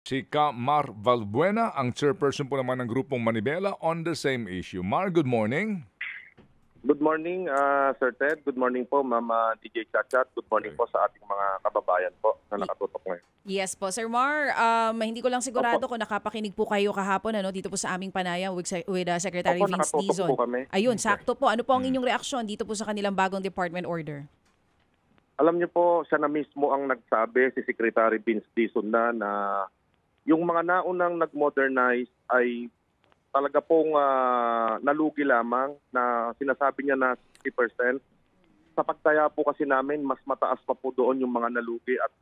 Si Mar Valbuena, ang chairperson po naman ng grupong Manibela on the same issue. Mar, good morning. Good morning, Sir Ted. Good morning po, Mama DJ Chatchat. Good morning Okay. po sa ating mga kababayan po na nakatutok ngayon. Yes po, Sir Mar. Hindi ko lang sigurado Opo, kung nakapakinig po kayo kahapon dito po sa aming panayam with Secretary opo, Vince nakatutok Dizon. po kami. Ayun, Okay. sakto po. Ano po ang inyong reaksyon dito po sa kanilang bagong department order? Alam niyo po, siya na mismo ang nagsabi, si Secretary Vince Dizon na yung mga naunang nag-modernize ay talaga pong nalugi lamang na sinasabi niya na 60%. Sa pagtaya po kasi namin, mas mataas pa po doon yung mga nalugi at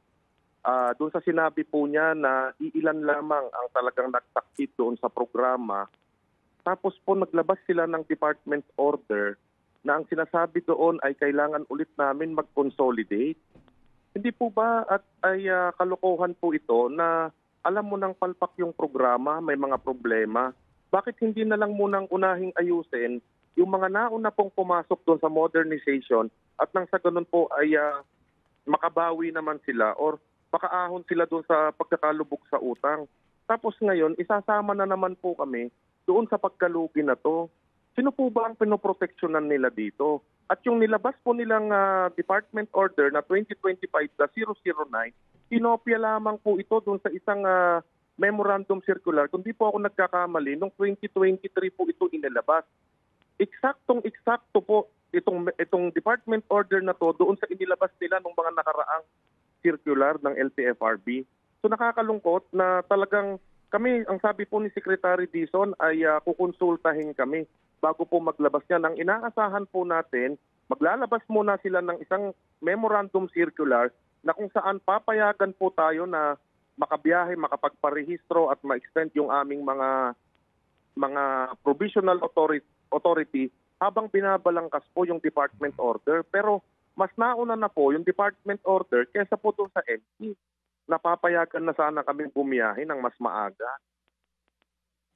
doon sa sinabi po niya na iilan lamang ang talagang nag-succeed doon sa programa. Tapos po naglabas sila ng department order na ang sinasabi doon ay kailangan ulit namin mag-consolidate. Hindi po ba ay kalokohan po ito na alam mo nang palpak yung programa, may mga problema. Bakit hindi na lang munang unahing ayusin yung mga nauna pong pumasok doon sa modernization at nang sa ganun po ay makabawi naman sila or makaahon sila doon sa pagkakalubog sa utang. Tapos ngayon, isasama na naman po kami doon sa pagkalugi na to. Sino po ba ang pinoproteksyonan nila dito? At yung nilabas po nilang department order na 2025-009, kinopya lamang po ito doon sa isang memorandum circular. Kung di po ako nagkakamali, noong 2023 po ito inilabas. Eksaktong-eksakto po itong department order na to doon sa inilabas nila ng mga nakaraang circular ng LTFRB. So nakakalungkot na talagang kami, ang sabi po ni Secretary Dizon ay kukonsultahin kami bago po maglabas niya. Ang inaasahan po natin, maglalabas muna sila ng isang memorandum circular na kung saan papayagan po tayo na makabiyahe, makapagparehistro at ma-extend yung aming mga provisional authority habang binabalangkas po yung department order. Pero mas nauna na po yung department order kaysa po doon sa MP. Napapayagan na sana kami bumiyahe ng mas maaga.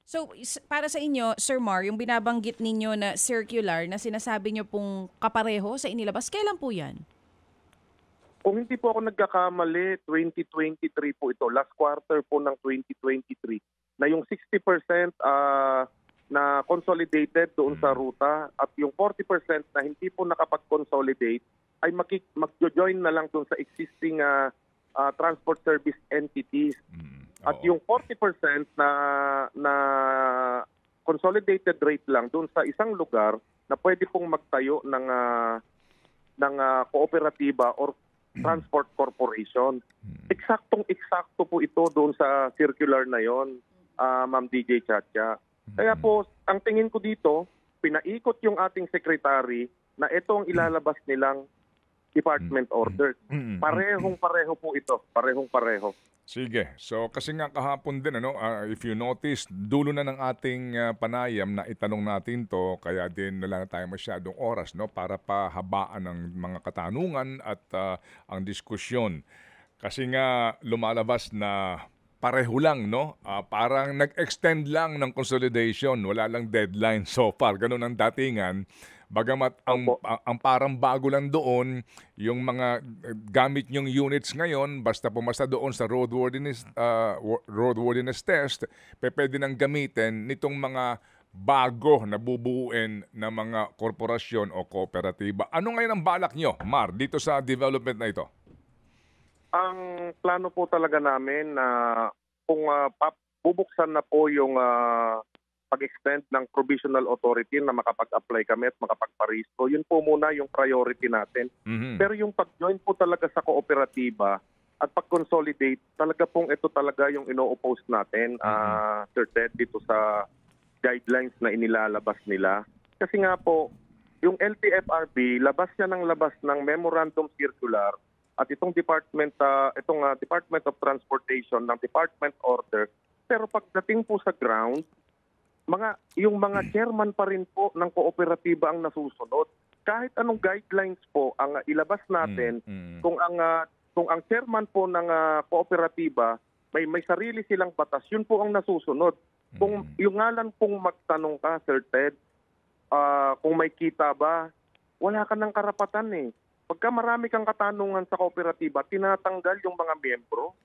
So, para sa inyo, Sir Mar, yung binabanggit ninyo na circular na sinasabi nyo pong kapareho sa inilabas, kailan po yan? Kung hindi po ako nagkakamali, 2023 po ito, last quarter po ng 2023, na yung 60% na consolidated doon sa ruta at yung 40% na hindi po nakapag-consolidate ay mag-join na lang doon sa existing transport service entities. At yung 40% na consolidated rate lang doon sa isang lugar na pwede pong magtayo ng kooperatiba or transport corporation. Eksaktong-eksakto po ito doon sa circular na yon, Ma'am DJ Chacha. Kaya po, ang tingin ko dito, pinaikot yung ating secretary na ito ang ilalabas nilang department order. Parehong-pareho po ito. Parehong-pareho. Sige. So kasi nga kahapon din if you notice, dulo na ng ating panayam na itanong natin to, kaya din wala na tayo masyadong oras para pahabaan ng mga katanungan at ang diskusyon. Kasi nga lumalabas na pareho lang parang nag-extend lang ng consolidation, wala lang deadline so far. Ganun ang datingan. Bagamat ang parang bago lang doon, yung mga gamit nyong units ngayon, basta pumasa doon sa roadworthiness test, pwede nang gamitin nitong mga bago na bubuuin na mga korporasyon o kooperatiba. Ano ngayon ang balak nyo, Mar, dito sa development na ito? Ang plano po talaga namin na kung bubuksan na po yung pag-extend ng provisional authority na makapag-apply kami at makapagparehistro, yun po muna yung priority natin. Pero yung pag-join po talaga sa kooperatiba at pag-consolidate, talaga pong ito talaga yung ino-oppose natin, Sir Ted, dito sa guidelines na inilalabas nila. Kasi nga po, yung LTFRB, labas siya ng labas ng memorandum circular at itong Department of Transportation ng Department Order. Pero pagdating po sa ground, yung mga chairman pa rin po ng kooperatiba ang nasusunod. Kahit anong guidelines po ang ilabas natin, kung ang chairman po ng kooperatiba may sarili silang batas, yun po ang nasusunod. Kung yung ngalan pong magtanong ka, Sir Ted, kung may kita ba, wala ka ng karapatan eh. Pagka marami kang katanungan sa kooperatiba, tinatanggal yung mga miyembro.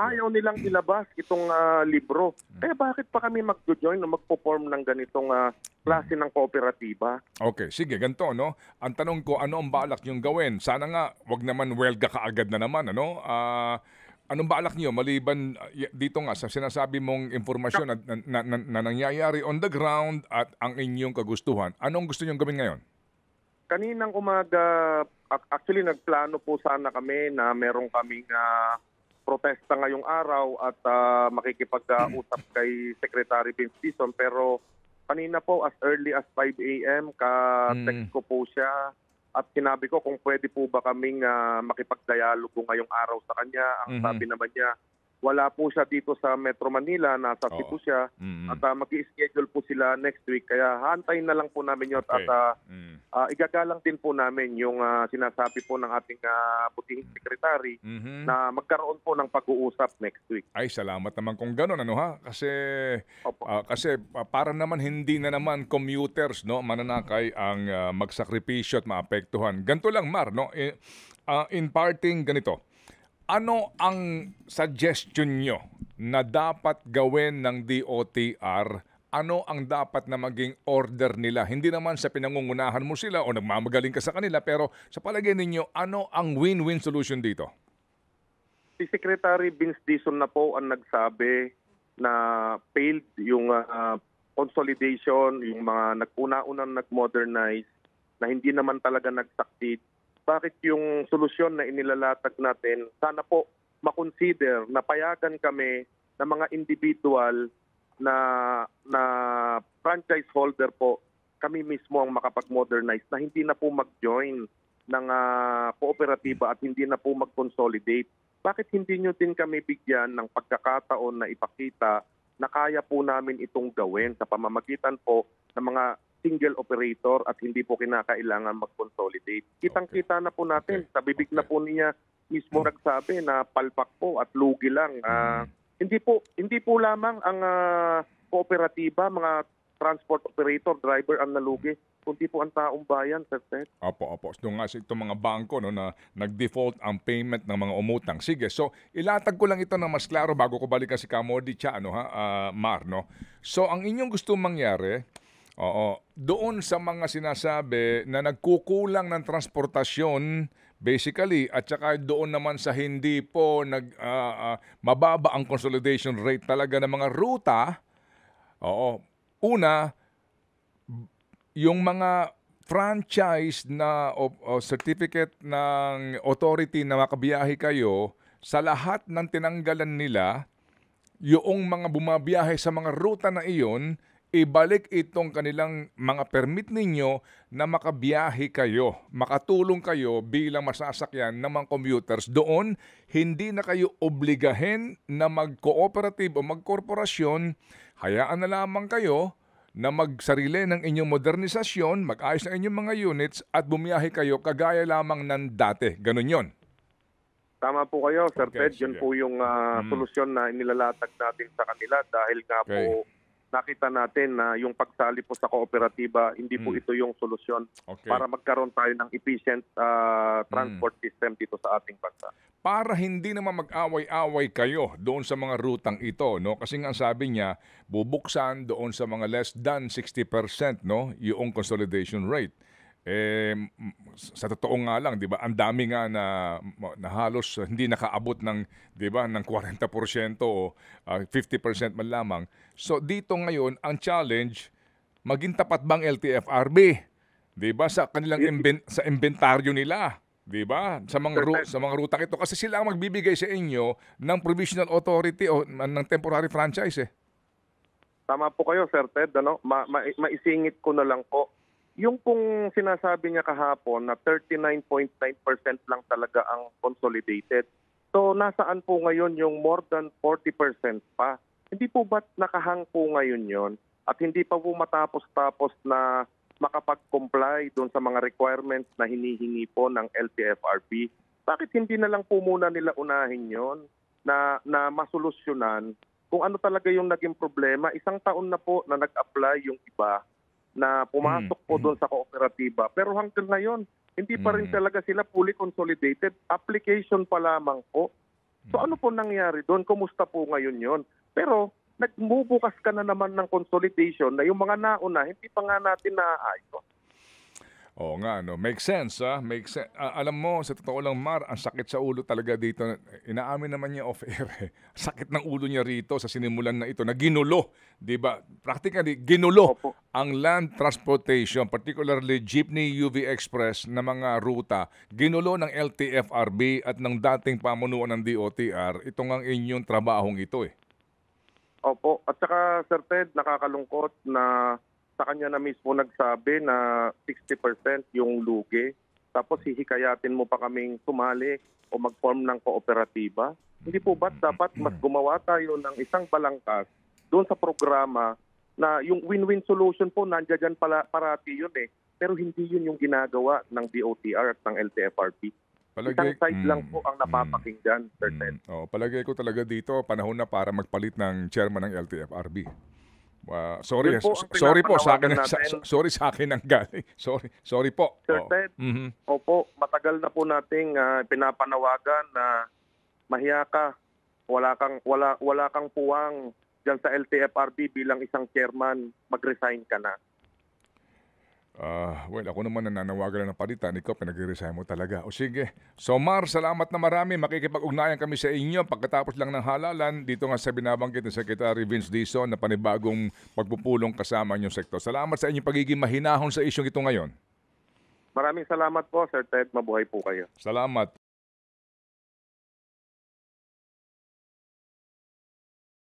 ayaw nilang ilabas itong libro. Kaya bakit pa kami mag-join o magpo-form ng ganitong klase ng kooperatiba? Okay, sige, ganito, no? Ang tanong ko, ano ang balak niyong gawin? Sana nga, wag naman welga kaagad na naman, ano? Anong balak niyo maliban dito nga sa sinasabi mong informasyon na nangyayari on the ground at ang inyong kagustuhan? Anong gusto niyong gawin ngayon? Kaninang umaga, actually nagplano po sana kami na meron kaming protesta ngayong araw at makikipag-usap kay Secretary Vince Dizon. Pero kanina po as early as 5 a.m. ka-text ko po siya at sinabi ko kung pwede po ba kaming makipag-dialogo ngayong araw sa kanya. Ang sabi naman niya, wala po siya dito sa Metro Manila, nasa Cebu siya at mag-i-schedule po sila next week. Kaya hantayin na lang po namin yun at igagalang din po namin yung sinasabi po ng ating butihing secretary na magkaroon po ng pag-uusap next week. Ay, salamat naman kung gano'n, ano ha? Kasi para naman hindi na naman commuters, no, mananakay ang magsakripisyo at maapektuhan. Ganito lang, Mar, no? In parting, ganito. Ano ang suggestion nyo na dapat gawin ng DOTR? Ano ang dapat na maging order nila? Hindi naman sa pinangungunahan mo sila o nagmamagaling ka sa kanila, pero sa palagay ninyo, ano ang win-win solution dito? Si Secretary Vince Dizon na po ang nagsabi na failed yung consolidation, yung mga nag-una-unang nag-modernize, na hindi naman talaga nag-succeed. Bakit yung solusyon na inilalatag natin, sana po makonsider na payagan kami ng mga individual na franchise holder po, kami mismo ang makapag-modernize na hindi na po mag-join ng kooperatiba at hindi na po mag-consolidate. Bakit hindi nyo din kami bigyan ng pagkakataon na ipakita na kaya po namin itong gawin sa pamamagitan po ng mga single operator at hindi po kinakailangan mag-consolidate. Kitang-kita na po natin, sa bibig na po niya mismo nagsabi na palpak po at lugi lang. Hindi po lamang ang kooperatiba, mga transport operator, driver ang nalugi, kundi po ang taong bayan, Sir Ted. Opo. Doon nga itong mga bangko, no, na nag-default ang payment ng mga umutang. Sige, so ilatag ko lang ito na mas klaro bago ko balikan si Kamodi Cha, Mar, no? So ang inyong gusto mangyari, doon sa mga sinasabi na nagkukulang ng transportasyon basically at saka doon naman sa hindi po mababa ang consolidation rate talaga ng mga ruta. Una, yung mga franchise na o certificate ng authority na makabiyahe kayo, sa lahat ng tinanggalan nila, yung mga bumabiyahe sa mga ruta na iyon, ibalik itong kanilang mga permit ninyo na makabiyahe kayo, makatulong kayo bilang masasakyan ng mga commuters. Doon, hindi na kayo obligahin na mag-cooperative o mag-korporasyon. Hayaan na lamang kayo na magsarili ng inyong modernisasyon, mag-ayos ng inyong mga units at bumiyahe kayo kagaya lamang ng dati. Ganun yon. Tama po kayo, Sir Ted. Yun sige. po yung solusyon na inilalatag natin sa kanila dahil nga po nakita natin na yung pagsali po sa kooperatiba, hindi po ito yung solusyon para magkaroon tayo ng efficient transport system dito sa ating bansa. Para hindi naman mag-away-away kayo doon sa mga rutang ito, no? Kasi nga sabi niya, bubuksan doon sa mga less than 60%, no, yung consolidation rate. Sa totoo nga lang, 'di ba? Ang dami nga na halos hindi nakaabot ng, 'di ba, ng 40% o 50% man lamang. So dito ngayon ang challenge, maging tapat bang LTFRB? 'Di ba sa kanilang sa inventaryo nila, 'di ba? Sa mga ruta ito kasi sila ang magbibigay sa inyo ng provisional authority o ng temporary franchise . Tama po kayo, Sir Ted, maisingit ko na lang po. Yung pong sinasabi niya kahapon na 39.9% lang talaga ang consolidated. So nasaan po ngayon yung more than 40% pa? Hindi po ba't nakahang po ngayon yon at hindi pa po matapos-tapos na makapag-comply doon sa mga requirements na hinihingi po ng LTFRB? Bakit hindi na lang po muna nila unahin yon na masolusyonan kung ano talaga yung naging problema? Isang taon na po na nag-apply yung iba na pumasok po doon sa kooperatiba. Pero hanggang ngayon, hindi pa rin talaga sila fully consolidated. Application pa lamang po. So ano po nangyari doon? Kumusta po ngayon yon? Pero nagbubukas ka na naman ng consolidation na yung mga nauna, hindi pa nga natin naaayos. Oo nga, no? Makes sense, ha? Makes sense. Alam mo, sa totoo lang, Mar, ang sakit sa ulo talaga dito. Inaamin naman niya off-air, eh. Sakit ng ulo niya rito sa sinimulan na ito, na ginulo, di ba? Practically, ginulo Opo. ang land transportation, particularly Jeepney UV Express na mga ruta, ginulo ng LTFRB at ng dating pamunuan ng DOTR. Ito ang inyong trabahong ito, eh. Opo. At saka, Sir Ted, nakakalungkot na sa kanya na mismo nagsabi na 60% yung lugi. Tapos hihikayatin mo pa kaming sumali o mag-form ng kooperatiba. Hindi po ba dapat mas gumawa tayo ng isang balangkas doon sa programa na yung win-win solution po, nandiyan dyan parati yun eh. Pero hindi yun yung ginagawa ng DOTR at ng LTFRB. Isang side lang po ang napapakinggan, Sir Ted. Palagay ko talaga dito, panahon na para magpalit ng chairman ng LTFRB. Sorry, Yun po ang sorry po sa akin, pinapanawagan natin. sorry sa akin ang galing. Sorry po. Sir Oo. Ted, Mhm. opo, matagal na po nating pinapanawagan na mahiya ka. Wala kang puwang diyan sa LTFRB bilang isang chairman, mag-resign ka na. Well, ako naman nananawagan ng palitan, ikaw pinag-resign mo talaga. O sige. So Mar, salamat na marami. Makikipag-ugnayan kami sa inyo pagkatapos lang ng halalan dito nga sa binabanggit ni Secretary Vince Dizon na panibagong pagpupulong kasama ang inyong sektor. Salamat sa inyong pagiging mahinahon sa isyong ito ngayon. Maraming salamat po, Sir Ted. Mabuhay po kayo. Salamat.